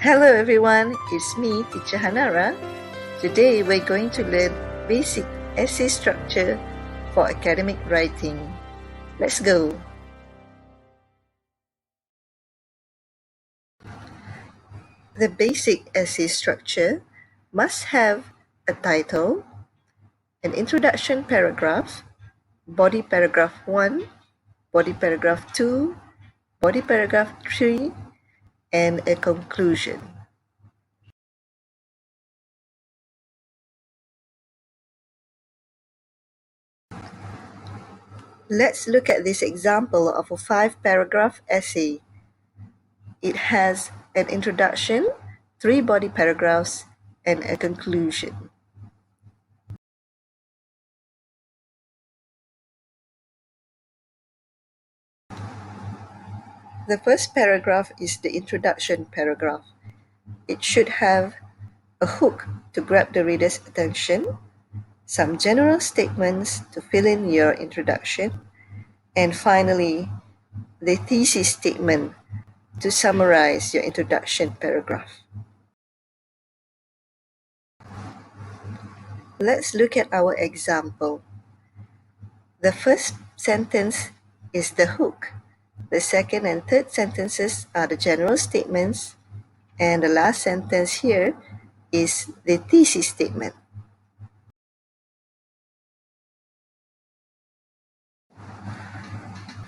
Hello everyone, it's me, Teacher Hanara. Today we're going to learn basic essay structure for academic writing. Let's go! The basic essay structure must have a title, an introduction paragraph, body paragraph 1, body paragraph 2, body paragraph 3, and a conclusion. Let's look at this example of a 5-paragraph essay. It has an introduction, 3 body paragraphs, and a conclusion. The first paragraph is the introduction paragraph. It should have a hook to grab the reader's attention, some general statements to fill in your introduction, and finally, the thesis statement to summarize your introduction paragraph. Let's look at our example. The first sentence is the hook. The second and third sentences are the general statements, and the last sentence here is the thesis statement.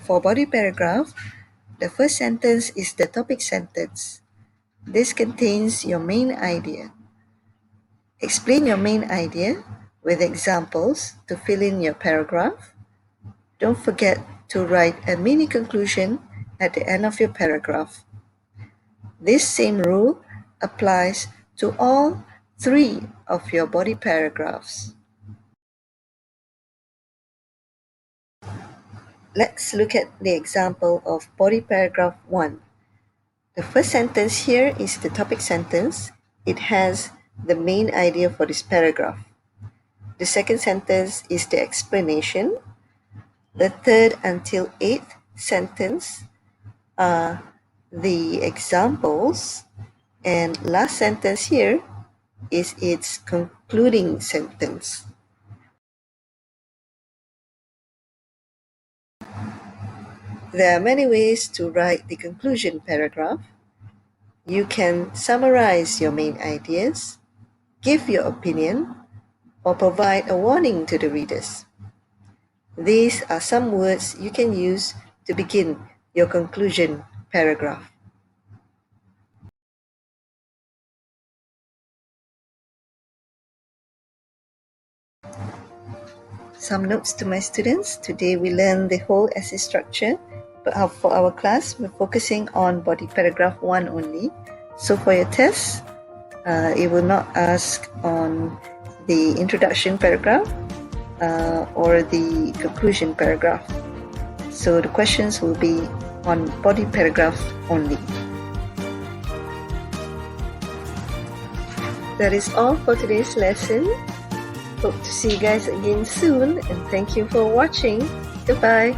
For body paragraph, the first sentence is the topic sentence. This contains your main idea. Explain your main idea with examples to fill in your paragraph. Don't forget to write a mini conclusion at the end of your paragraph. This same rule applies to all 3 of your body paragraphs. Let's look at the example of body paragraph 1. The first sentence here is the topic sentence. It has the main idea for this paragraph. The second sentence is the explanation. The third until 8th sentence are the examples, and last sentence here is its concluding sentence. There are many ways to write the conclusion paragraph. You can summarize your main ideas, give your opinion, or provide a warning to the readers. These are some words you can use to begin your conclusion paragraph. Some notes to my students. Today we learned the whole essay structure, but for our class we're focusing on body paragraph 1 only. So for your test, it will not ask on the introduction paragraph or the conclusion paragraph. So the questions will be on body paragraph only. That is all for today's lesson. Hope to see you guys again soon, and thank you for watching. Goodbye.